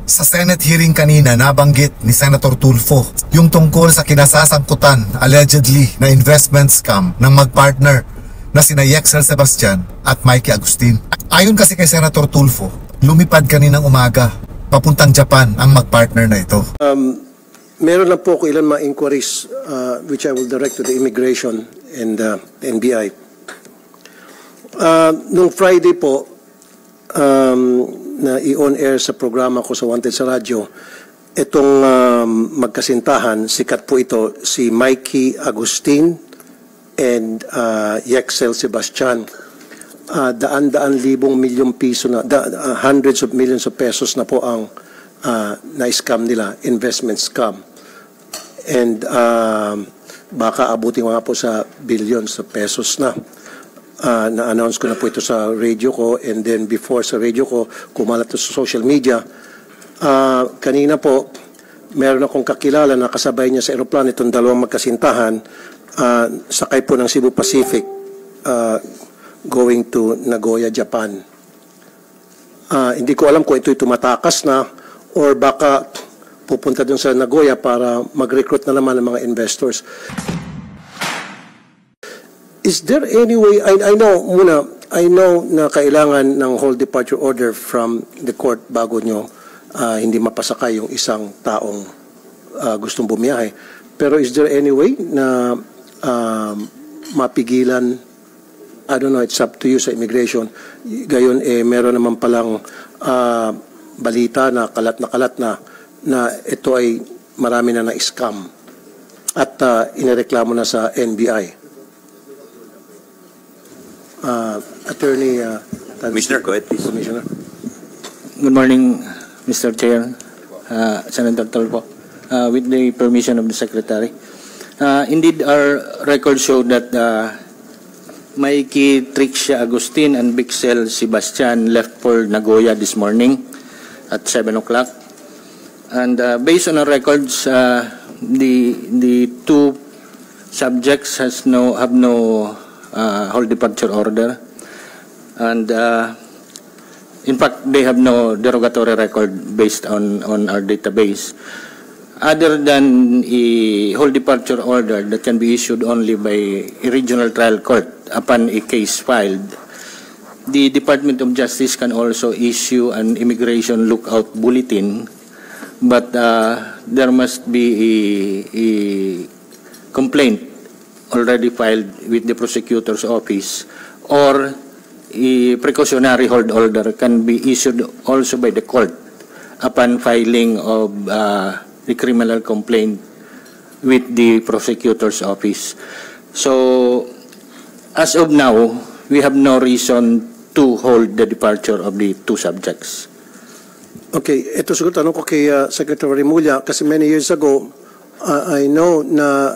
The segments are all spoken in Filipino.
Sa Senate hearing kanina, nabanggit ni Senator Tulfo yung tungkol sa kinasasangkutan allegedly na investment scam ng magpartner na sina Yexel Sebastian at Mikey Agustin. Ayon kasi kay Senator Tulfo, lumipad kaninang umaga papuntang Japan ang magpartner na ito. Meron lang po ko ilan mga inquiries which I will direct to the immigration and NBI. Nung Friday po, na i-on air sa programa ko sa Wanted sa radyo, itong magkasintahan, sikat po ito, si Mikey Agustin and Yexel Sebastian. Daan-daan libong milyong piso na, hundreds of millions of pesos na po ang na-scam nila, investment scam. And baka abutin nga po sa billions of pesos na. Na-announce ko na po ito sa radio ko, and then before sa radio ko, kumalat ito sa social media. Kanina po, meron akong kakilala na kasabay niya sa aeroplano itong dalawang magkasintahan, sakay po ng Cebu Pacific, going to Nagoya, Japan. Hindi ko alam kung ito'y tumatakas na or baka pupunta dun sa Nagoya para mag-recruit na naman ng mga investors. Is there any way, I know na kailangan ng whole departure order from the court bago nyo hindi mapasakay yung isang taong gustong bumiyahe. Pero is there any way na mapigilan, I don't know, it's up to you sa immigration, gayon meron naman palang balita na kalat na ito ay marami na na-scam at inireklamo na sa NBI. Attorney Commissioner, go ahead, please. Commissioner. Good morning, Mr. Chair, Senator Tulfo. With the permission of the Secretary. Indeed, our records show that Mikey Trixia Agustin and Bixel Sebastian left for Nagoya this morning at 7 o'clock. And based on our records, the two subjects have no whole departure order, and in fact they have no derogatory record based on our database, other than a whole departure order that can be issued only by a regional trial court upon a case filed. The Department of Justice can also issue an immigration lookout bulletin, but there must be a complaint already filed with the prosecutor's office, or a precautionary hold order can be issued also by the court upon filing of the criminal complaint with the prosecutor's office. So, as of now, we have no reason to hold the departure of the two subjects. Okay, ito siguro tanong ko kay Secretary Remulla, kasi many years ago, I know na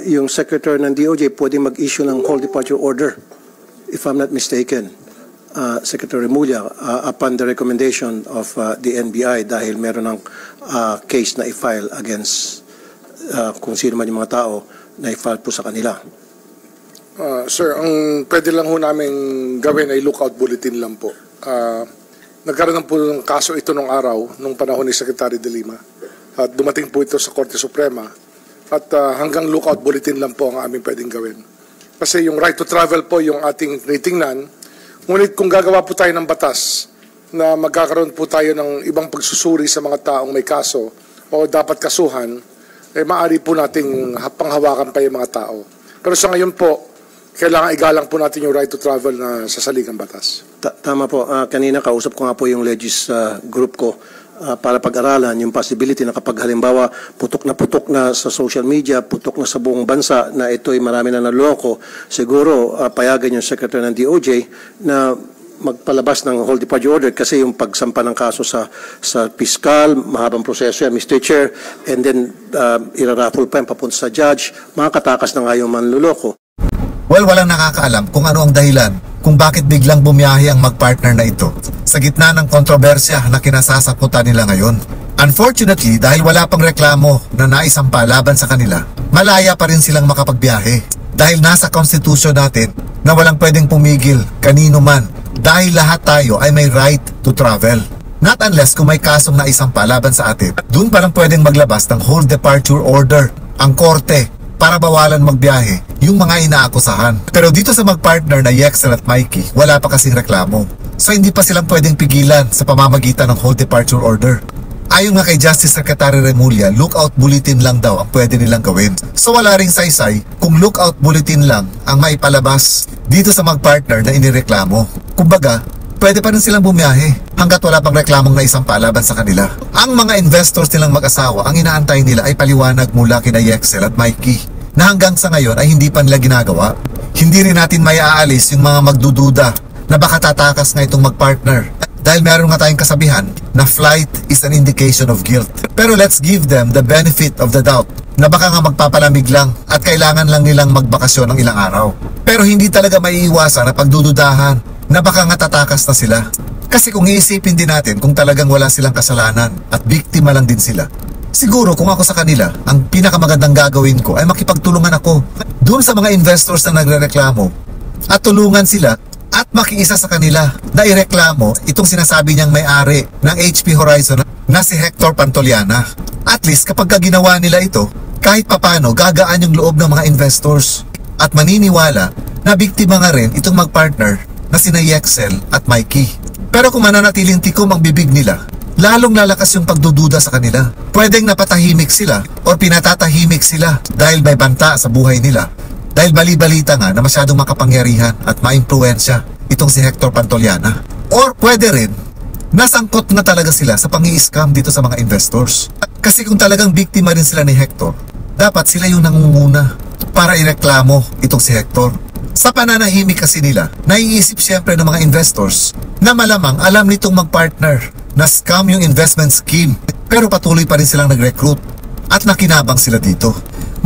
yung Secretary ng DOJ pwede mag-issue ng whole departure order, if I'm not mistaken, Secretary Remulla, upon the recommendation of the NBI dahil meron ng case na i-file against kung sino man yung mga tao na i-file po sa kanila. Sir, ang pwede lang ho namin gawin ay lookout bulletin lang po. Nagkaroon po ng kaso ito nung araw, nung panahon ni Secretary De Lima. At dumating po ito sa Korte Suprema. At hanggang lookout bulletin lang po ang aming pwedeng gawin. Kasi yung right to travel po yung ating tinitingnan. Ngunit kung gagawa po tayo ng batas na magkakaroon po tayo ng ibang pagsusuri sa mga taong may kaso o dapat kasuhan, maaari po nating panghawakan pa yung mga tao. Pero sa ngayon po, kailangan igalang po natin yung right to travel na sa saligang batas. Tama po. Kanina kausap ko nga po yung legis group ko para pag-aralan yung possibility na kapag halimbawa putok na sa social media, putok na sa buong bansa na ito'y marami na naloko, siguro payagan yung Secretary ng DOJ na magpalabas ng whole departure order kasi yung pagsampa ng kaso sa piskal, mahabang proseso yan, Mr. Chair, and then iraraffle pa yung papunta sa judge, makakatakas na nga yung manluloko. Well, walang nakakaalam kung ano ang dahilan kung bakit biglang bumiyahe ang magpartner na ito sa gitna ng kontrobersya na kinasasakutan nila ngayon. Unfortunately, dahil wala pang reklamo na naisampa laban sa kanila, malaya pa rin silang makapagbiyahe dahil nasa konstitusyon natin na walang pwedeng pumigil kanino man dahil lahat tayo ay may right to travel. Not unless kung may kasong naisampa laban sa atin. Doon pa lang pwedeng maglabas ng hold departure order ang korte para bawalan magbiyahe yung mga inaakusahan. Pero dito sa magpartner na Yexel at Mikey, wala pa kasing reklamo. So hindi pa silang pwedeng pigilan sa pamamagitan ng hold departure order. Ayon nga kay Justice Secretary Remulla, lookout bulletin lang daw ang pwede nilang gawin. So wala ring saysay kung lookout bulletin lang ang maipalabas dito sa magpartner na inireklamo. Kumbaga, pwede pa rin silang bumiyahe hanggat wala pang reklamong naisampa laban sa kanila. Ang mga investors nilang mag-asawa, ang inaantay nila ay paliwanag mula kina Yexel at Mikey na hanggang sa ngayon ay hindi pa nila ginagawa. Hindi rin natin may aalis yung mga magdududa na baka tatakas nga itong magpartner. Dahil meron nga tayong kasabihan na flight is an indication of guilt. Pero let's give them the benefit of the doubt na baka nga magpapalamig lang at kailangan lang nilang magbakasyon ng ilang araw. Pero hindi talaga maiiwasan na pagdududahan na baka nga tatakas na sila. Kasi kung iisipin din natin kung talagang wala silang kasalanan at biktima lang din sila, siguro kung ako sa kanila, ang pinakamagandang gagawin ko ay makipagtulungan ako doon sa mga investors na nagrereklamo at tulungan sila at makiisa sa kanila na ireklamo itong sinasabi niyang may-ari ng HP Horizon na si Hector Pantoliana. At least kapag ginawa nila ito, kahit papano gagaan yung loob ng mga investors at maniniwala na biktima nga rin itong magpartner na sina Yexel at Mikey. Pero kung mananatiling tikom ang bibig nila, lalong lalakas yung pagdududa sa kanila. Pwedeng napatahimik sila o pinatatahimik sila dahil may banta sa buhay nila. Dahil bali-balita nga na masyadong makapangyarihan at maimpluwensya itong si Hector Pantoliana. Or pwede rin, nasangkot na talaga sila sa pang-i-scam dito sa mga investors. Kasi kung talagang biktima rin sila ni Hector, dapat sila yung nangunguna para ireklamo itong si Hector. Sa pananahimik kasi nila, naiisip siyempre ng mga investors na malamang alam nitong magpartner na scam yung investment scheme. Pero patuloy pa rin silang nag-recruit at nakinabang sila dito.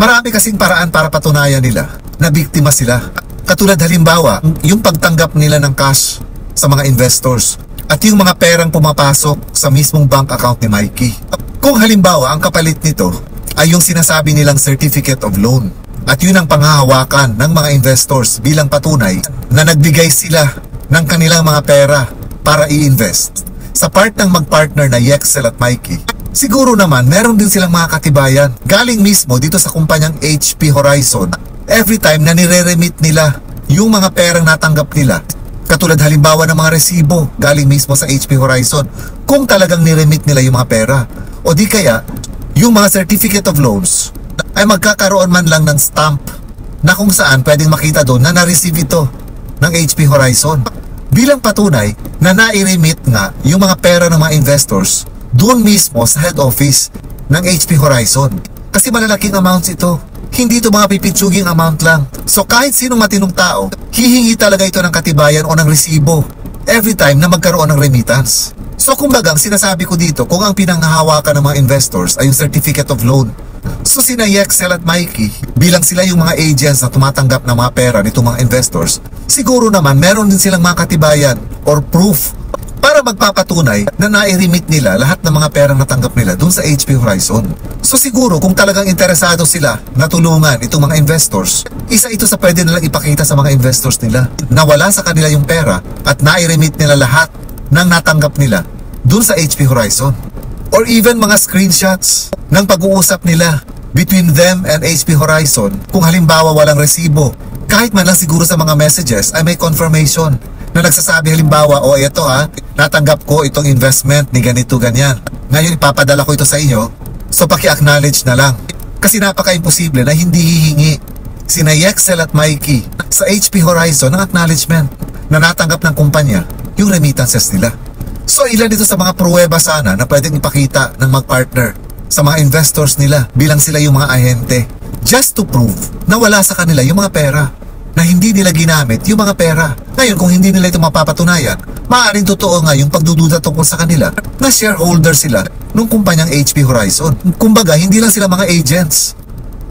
Marami kasing paraan para patunayan nila na biktima sila. Katulad halimbawa, yung pagtanggap nila ng cash sa mga investors at yung mga perang pumapasok sa mismong bank account ni Mikey. Kung halimbawa, ang kapalit nito ay yung sinasabi nilang certificate of loan at yun ang panghahawakan ng mga investors bilang patunay na nagbigay sila ng kanilang mga pera para i-invest. Sa part ng magpartner na Yexel at Mikey, siguro naman meron din silang mga katibayan galing mismo dito sa kumpanyang HP Horizon. Every time na nire-remit nila yung mga perang natanggap nila, katulad halimbawa ng mga resibo galing mismo sa HP Horizon, kung talagang niremit nila yung mga pera, o di kaya yung mga certificate of loans ay magkakaroon man lang ng stamp na kung saan pwedeng makita doon na na-receive ito ng HP Horizon bilang patunay na nai-remit nga yung mga pera ng mga investors doon mismo sa head office ng HP Horizon. Kasi malalaking amounts ito. Hindi ito mga pipitsuging amount lang. So kahit sinong matinong tao, hihingi talaga ito ng katibayan o ng resibo every time na magkaroon ng remittance. So kumbaga, sinasabi ko dito, kung ang pinanghahawakan ng mga investors ay yung certificate of loan, so sina Yexel at Mikey, bilang sila yung mga agents na tumatanggap ng mga pera nitong mga investors, siguro naman meron din silang mga katibayan or proof para magpapatunay na nai-remit nila lahat ng mga perang natanggap nila dun sa HP Horizon. So siguro kung talagang interesado sila na tulungan itong mga investors, isa ito sa pwede nilang ipakita sa mga investors nila na wala sa kanila yung pera at nai-remit nila lahat ng natanggap nila dun sa HP Horizon. Or even mga screenshots ng pag-uusap nila between them and HP Horizon. Kung halimbawa walang resibo, kahit man lang siguro sa mga messages ay may confirmation na nagsasabi halimbawa, o ito natanggap ko itong investment ni ganito ganyan. Ngayon ipapadala ko ito sa inyo, so paki-acknowledge na lang. Kasi napaka-imposible na hindi hihingi sina Yexel at Mikey sa HP Horizon ng acknowledgement na natanggap ng kumpanya yung remittances nila. So ilan dito sa mga pruweba sana na pwedeng ipakita ng magpartner sa mga investors nila bilang sila yung mga ahente, just to prove na wala sa kanila yung mga pera, na hindi nila ginamit yung mga pera. Ngayon kung hindi nila ito mapapatunayan, maaaring totoo nga yung pagdududa tungkol sa kanila na shareholder sila nung kumpanyang HP Horizon. Kumbaga hindi lang sila mga agents,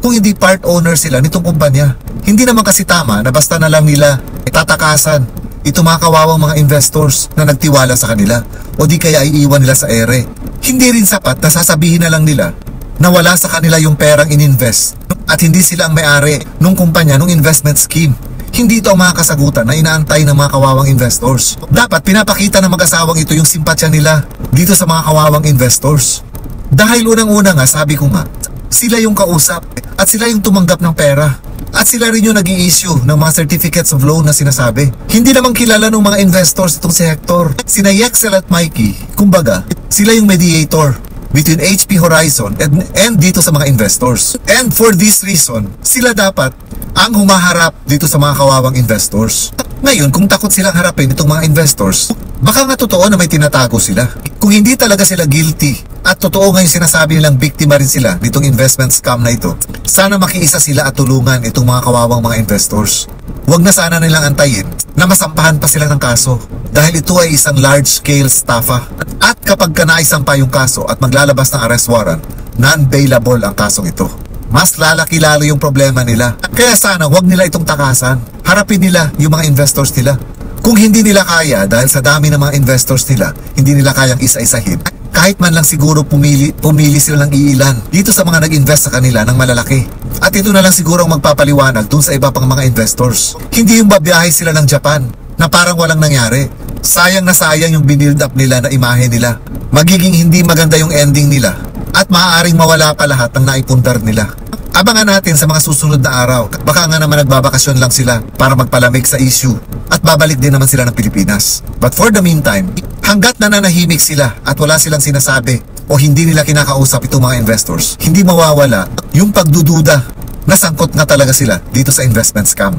kung hindi part owner sila nitong kumpanya. Hindi naman kasi tama na basta na lang nila tatakasan ito mga kawawang mga investors na nagtiwala sa kanila o di kaya iiwan nila sa ere. Hindi rin sapat na sasabihin na lang nila na wala sa kanila yung perang ininvest at hindi sila ang may-ari nung kumpanya, nung investment scheme. Hindi ito ang mga kasagutan na inaantay ng mga kawawang investors. Dapat pinapakita ng mag-asawang ito yung simpatya nila dito sa mga kawawang investors. Dahil unang-una nga, sabi ko nga, sila yung kausap at sila yung tumanggap ng pera. At sila rin yung nag-i-issue ng mga certificates of loan na sinasabi. Hindi naman kilala ng mga investors itong si Hector. Sina Yexel at Mikey, kumbaga, sila yung mediator between HP Horizon and dito sa mga investors. And for this reason, sila dapat ang humaharap dito sa mga kawawang investors. Ngayon, kung takot silang harapin itong mga investors, baka nga totoo na may tinatago sila. Kung hindi talaga sila guilty at totoo nga yung sinasabi nilang biktima rin sila nitong investment scam na ito, sana makiisa sila at tulungan itong mga kawawang mga investors. Huwag na sana nilang antayin na masampahan pa sila ng kaso dahil ito ay isang large-scale estafa. At kapag kanaisampa yung kaso at maglalabas ng arrest warrant, non-bailable ang kasong ito. Mas lalaki lalo yung problema nila. Kaya sana huwag nila itong takasan. Harapin nila yung mga investors nila. Kung hindi nila kaya dahil sa dami ng mga investors nila, hindi nila kayang isa-isahin, kahit man lang siguro pumili sila ng iilan dito sa mga nag-invest sa kanila ng malalaki. At ito na lang siguro ang magpapaliwanag dun sa iba pang mga investors. Hindi yung babiyahe sila ng Japan na parang walang nangyari. Sayang na sayang yung binild up nila na imahe nila. Magiging hindi maganda yung ending nila at maaaring mawala pa lahat ng naipundar nila. Abangan natin sa mga susunod na araw. Baka nga naman nagbabakasyon lang sila para magpalamig sa issue at babalik din naman sila ng Pilipinas. But for the meantime, hanggat nananahimik sila at wala silang sinasabi o hindi nila kinakausap itong mga investors, hindi mawawala yung pagdududa na sangkot na talaga sila dito sa investment scam.